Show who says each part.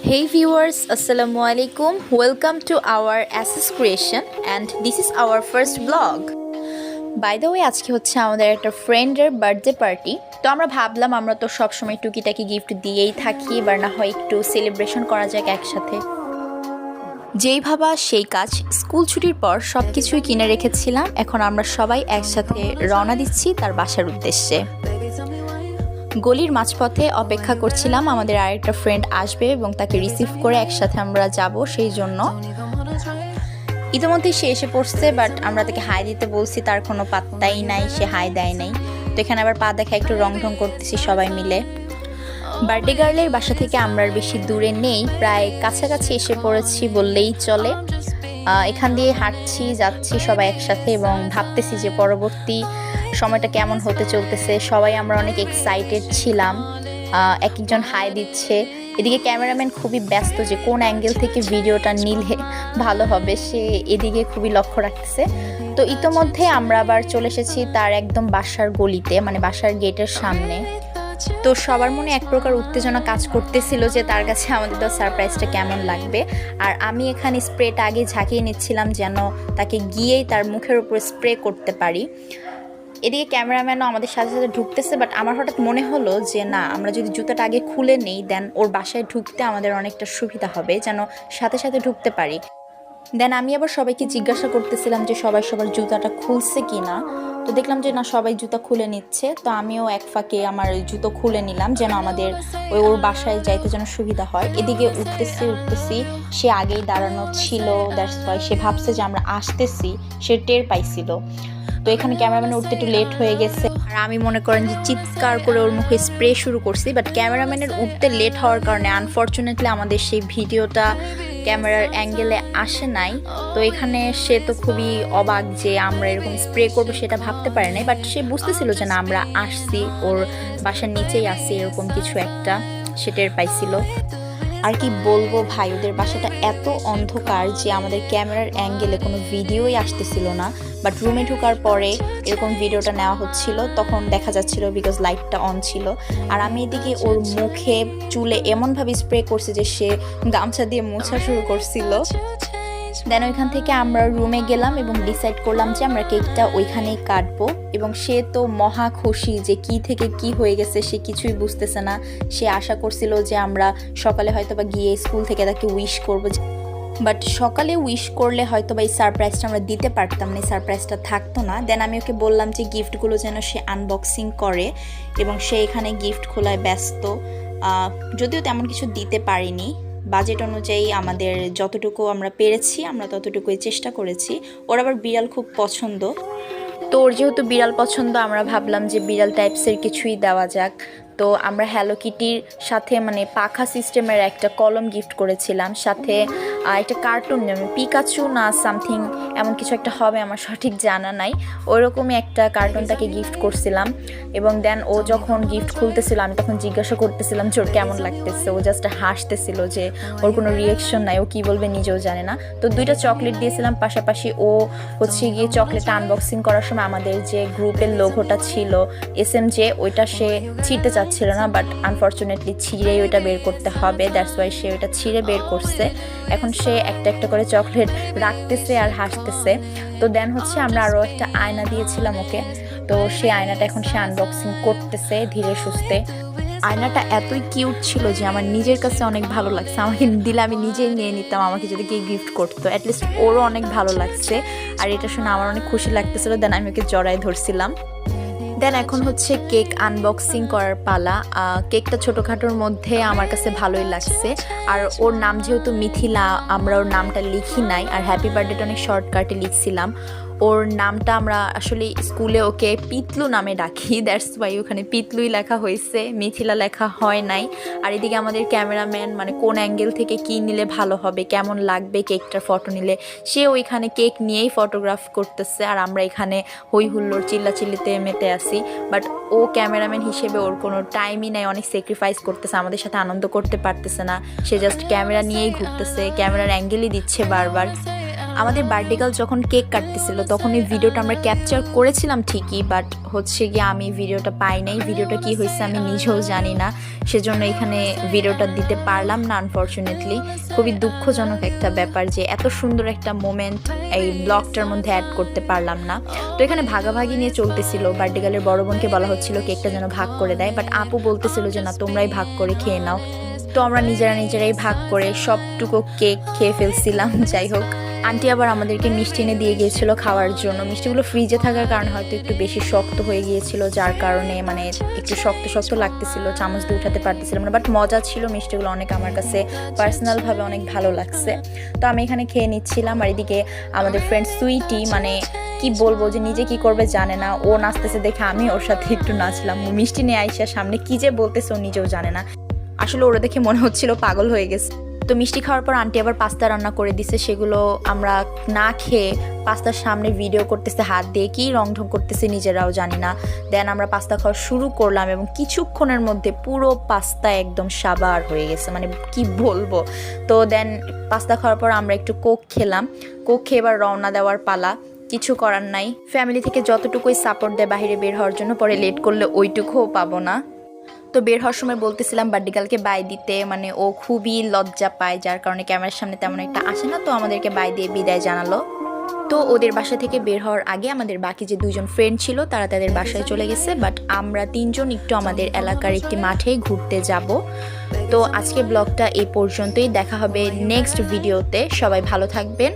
Speaker 1: Hey viewers, Assalamu alaikum. Welcome to our SS Creation and this is our first vlog. By the way, আজকে হচ্ছে আমাদের একটা ফ্রেন্ডের birthday party. তো আমরা ভাবলাম আমরা তো সব সময় টুকিটাকি গিফট দিয়েই থাকি, এবার না হয় একটু সেলিব্রেশন করা যাক একসাথে। যেই ভাবা সেই কাজ, স্কুল ছুটির পর সব কিছুই কিনে রেখেছিলাম। এখন আমরা সবাই একসাথে রওনা দিচ্ছি তার বাসার উদ্দেশ্যে। গলির মাঝপথে অপেক্ষা করছিলাম আমাদের আরেকটা ফ্রেন্ড আসবে এবং তাকে রিসিভ করে একসাথে আমরা যাব, সেই জন্য। ইতিমধ্যে সে এসে পড়ছে, বাট আমরা তাকে হাই দিতে বলছি, তার কোনো পাত্তাই নাই, সে হাই দেয় নাই। তো এখানে আবার পা দেখা একটু রং ঢং করতেছি সবাই মিলে। বার্থডে গার্লের বাসা থেকে আমরা আর বেশি দূরে নেই, প্রায় কাছাকাছি এসে পড়েছি বললেই চলে। এখান দিয়ে হাঁটছি যাচ্ছি সবাই একসাথে এবং ভাবতেছি যে পরবর্তী সময়টা কেমন হতে চলতেছে। সবাই আমরা অনেক এক্সাইটেড ছিলাম, এক একজন হাই দিচ্ছে। এদিকে ক্যামেরাম্যান খুবই ব্যস্ত যে কোন অ্যাঙ্গেল থেকে ভিডিওটা নিলে ভালো হবে, সে এদিকে খুবই লক্ষ্য রাখতেছে। তো ইতোমধ্যে আমরা আবার চলে এসেছি তার একদম বাসার গলিতে, মানে বাসার গেটের সামনে। তো সবার মনে এক প্রকার উত্তেজনা কাজ করতেছিল যে তার কাছে আমাদের তো সারপ্রাইজটা কেমন লাগবে। আর আমি এখানে স্প্রেটা আগে ঝাঁকিয়ে নিচ্ছিলাম যেন তাকে গিয়েই তার মুখের উপর স্প্রে করতে পারি। এদিকে ক্যামেরাম্যানও আমাদের সাথে সাথে ঢুকতেছে, বাট আমার হঠাৎ মনে হলো যে না, আমরা যদি জুতাটা আগে খুলে নেই দেন ওর বাসায় ঢুকতে আমাদের অনেকটা সুবিধা হবে, যেন সাথে সাথে ঢুকতে পারি। দেন আমি আবার সবাইকে জিজ্ঞাসা করতেছিলাম যে সবাই সবার জুতাটা খুলছে কি না। তো দেখলাম যে না, সবাই জুতা খুলে নিচ্ছে। তো আমিও এক ফাঁকে আমার জুতো খুলে নিলাম যেন আমাদের ওর বাসায় যাইতে যেন সুবিধা হয়। এদিকে উঠতেছি, সে আগেই দাঁড়ানো ছিল, দ্যাটস ওয়াই সে ভাবছে যে আমরা আসতেছি, সে টের পাইছিল। তো এখানে ক্যামেরাম্যান উঠতে একটু লেট হয়ে গেছে, আর আমি মনে করেন যে চিৎকার করে ওর মুখে স্প্রে শুরু করছি। বাট ক্যামেরাম্যানের উঠতে লেট হওয়ার কারণে আনফর্চুনেটলি আমাদের সেই ভিডিওটা ক্যামেরার অ্যাঙ্গেলে আসে নাই। তো এখানে সে তো খুবই অবাক যে আমরা এরকম স্প্রে করবো, সেটা ভাবতে পারে নাই। বাট সে বুঝতেছিল যে না, আমরা আসছি, ওর বাসার নিচেই আসছি, এরকম কিছু একটা সে টের পাইছিল। আর কি বলবো ভাই, ওদের বাসাটা এত অন্ধকার যে আমাদের ক্যামেরার অ্যাঙ্গেলে কোনো ভিডিওই আসতেছিল না। বাট রুমে ঢোকার পরে এরকম ভিডিওটা নেওয়া হচ্ছিল, তখন দেখা যাচ্ছিল বিকজ লাইটটা অন ছিল। আর আমি এদিকে ওর মুখে চুলে এমনভাবে স্প্রে করছি যে সে গামছা দিয়ে মোছা শুরু করছিল। দেন ওইখান থেকে আমরা রুমে গেলাম এবং ডিসাইড করলাম যে আমরা কেকটা ওইখানেই কাটবো। এবং সে তো মহা খুশি যে কি থেকে কি হয়ে গেছে, সে কিছুই বুঝতেছে না। সে আশা করছিল যে আমরা সকালে হয়তো বা গিয়ে স্কুল থেকে তাকে উইশ করবো, বাট সকালে উইশ করলে হয়তো বা এই সারপ্রাইজটা আমরা দিতে পারতাম না, এই সারপ্রাইজটা থাকতো না। দেন আমি ওকে বললাম যে গিফটগুলো যেন সে আনবক্সিং করে, এবং সে এখানে গিফট খোলায় ব্যস্ত। যদিও তেমন কিছু দিতে পারিনি, বাজেট অনুযায়ী আমাদের যতটুকু আমরা পেরেছি আমরা ততটুকুই চেষ্টা করেছি। ওর আবার বিড়াল খুব পছন্দ, তো ওর যেহেতু বিড়াল পছন্দ, আমরা ভাবলাম যে বিড়াল টাইপসের কিছুই দেওয়া যাক। তো আমরা হ্যালো কিটির সাথে মানে পাখা সিস্টেমের একটা কলম গিফট করেছিলাম, সাথে একটা কার্টুন, পিকাচু না সামথিং এমন কিছু একটা হবে, আমার সঠিক জানা নাই, ওইরকমই একটা কার্টুন তাকে গিফট করছিলাম। এবং দেন ও যখন গিফট খুলতেছিল আমি তখন জিজ্ঞাসা করতেছিলাম যে ওর কেমন লাগতেছে। ও জাস্ট হাসতেছিল, যে ওর কোনো রিয়েকশন নাই, ও কী বলবে নিজেও জানে না। তো 2টা চকলেট দিয়েছিলাম পাশাপাশি। ও হচ্ছে গিয়ে চকলেটটা আনবক্সিং করার সময় আমাদের যে গ্রুপের লোগোটা ছিল SMJ, ওইটা সে ছিঁড়তে ছিল না, বাট আনফর্চুনেটলি ছিঁড়েই ওইটা বের করতে হবে, দ্যাটস ওয়াই সে ওইটা ছিঁড়ে বের করছে। এখন সে একটা একটা করে চকলেট রাখতেছে আর হাসতেছে। তো দেন হচ্ছে আমরা আরও একটা আয়না দিয়েছিলাম ওকে, তো সেই আয়নাটা এখন সে আনবক্সিং করতেছে ধীরে সুস্থে। আয়নাটা এতই কিউট ছিল যে আমার নিজের কাছে অনেক ভালো লাগছে, আমাকে দিলে আমি নিজেই নিয়ে নিতাম, আমাকে যদি কেউ গিফট করতো। অ্যাটলিস্ট ওরও অনেক ভালো লাগছে, আর এটা শুনে আমার অনেক খুশি লাগতেছিল। দেন আমি ওকে জড়ায় ধরছিলাম। দেন এখন হচ্ছে কেক আনবক্সিং করার পালা। কেকটা ছোটোখাটোর মধ্যে আমার কাছে ভালোই লাগছে, আর ওর নাম যেহেতু মিথিলা, আমরা ওর নামটা লিখি নাই, আর হ্যাপি বার্থডেটা অনেক শর্টকাটে লিখছিলাম। ওর নামটা আমরা আসলে স্কুলে ওকে পিতলু নামে ডাকি, দ্যাটস ওয়াই ওখানে পিতলুই লেখা হয়েছে, মিথিলা লেখা হয় নাই। আর এদিকে আমাদের ক্যামেরাম্যান মানে কোন অ্যাঙ্গেল থেকে কী নিলে ভালো হবে, কেমন লাগবে কেকটার ফটো নিলে, সে ওইখানে কেক নিয়েই ফটোগ্রাফ করতেছে, আর আমরা এখানে হই হুল্লোড় চিল্লাচিল্লিতে মেতে আসি। বাট ও ক্যামেরাম্যান হিসেবে ওর কোনো টাইমই নাই, অনেক স্যাক্রিফাইস করতেছে, আমাদের সাথে আনন্দ করতে পারতেছে না, সে জাস্ট ক্যামেরা নিয়েই ঘুরতেছে, ক্যামেরার অ্যাঙ্গেলই দিচ্ছে বারবার। আমাদের বার্থডে গার্ল যখন কেক কাটতেছিল তখন এই ভিডিওটা আমরা ক্যাপচার করেছিলাম ঠিকই, বাট হচ্ছে গিয়ে আমি ভিডিওটা পাই নাই। ভিডিওটা কি হয়েছে আমি নিজেও জানি না, সেজন্য এখানে ভিডিওটা দিতে পারলাম না আনফর্চুনেটলি। খুবই দুঃখজনক একটা ব্যাপার যে এত সুন্দর একটা মোমেন্ট এই ব্লগটার মধ্যে অ্যাড করতে পারলাম না। তো এখানে ভাগাভাগি নিয়ে চলতেছিল, বার্থডে গার্লের বড় বোনকে বলা হচ্ছিল কেকটা যেন ভাগ করে দেয়, বাট আপু বলতেছিল যে না তোমরাই ভাগ করে খেয়ে নাও। তো আমরা নিজেরাই ভাগ করে সবটুকু কেক খেয়ে ফেলছিলাম। যাই হোক, আন্টি আবার আমাদেরকে মিষ্টি এনে দিয়ে গিয়েছিল খাওয়ার জন্য। মিষ্টিগুলো ফ্রিজে থাকার কারণে হয়তো একটু বেশি শক্ত হয়ে গিয়েছিল, যার কারণে মানে একটু শক্ত শক্ত লাগতেছিল, চামচ দিয়ে উঠাতে পারতেছিলাম না, বাট মজা ছিল মিষ্টিগুলো অনেক, আমার কাছে পার্সোনালভাবে অনেক ভালো লাগছে। তো আমি এখানে খেয়ে নিচ্ছিলাম, আর এদিকে আমাদের ফ্রেন্ড সুইটি মানে কি বলবো যে নিজে কি করবে জানে না, ও নাচতেছে দেখে আমি ওর সাথে একটু নাচলাম। মিষ্টি নিয়ে আইসা সামনে কি যে বলতেছে ও নিজেও জানে না, আসলে ওরা দেখে মনে হচ্ছিল পাগল হয়ে গেছে। তো মিষ্টি খাওয়ার পর আন্টি আবার পাস্তা রান্না করে দিছে, সেগুলো আমরা না খেয়ে পাস্তার সামনে ভিডিও করতেছে হাত দিয়ে, কি রংঢং করতেছে নিজেরাও জানি না। দেন আমরা পাস্তা খাওয়া শুরু করলাম এবং কিছুক্ষণের মধ্যে পুরো পাস্তা একদম সাবার হয়ে গেছে, মানে কি বলবো। তো দেন পাস্তা খাওয়ার পর আমরা একটু কোক খেলাম, কোক খেয়ে এবার রওনা দেওয়ার পালা। কিছু করার নাই, ফ্যামিলি থেকে যতটুকুই সাপোর্ট দেয় বাইরে বের হওয়ার জন্য, পরে লেট করলে ওইটুকুও পাবো না। তো বের হওয়ার সময় বলতেছিলাম বার্থডে গার্লকে বাই দিতে, মানে ও খুবই লজ্জা পায়, যার কারণে ক্যামেরার সামনে তেমন একটা আসে না। তো আমাদেরকে বাই দিয়ে বিদায় জানালো। তো ওদের বাসা থেকে বের হওয়ার আগে আমাদের বাকি যে দুজন ফ্রেন্ড ছিল তারা তাদের বাসায় চলে গেছে, বাট আমরা তিনজন একটু আমাদের এলাকার একটি মাঠে ঘুরতে যাব। তো আজকে ব্লগটা এই পর্যন্তই, দেখা হবে নেক্সট ভিডিওতে। সবাই ভালো থাকবেন।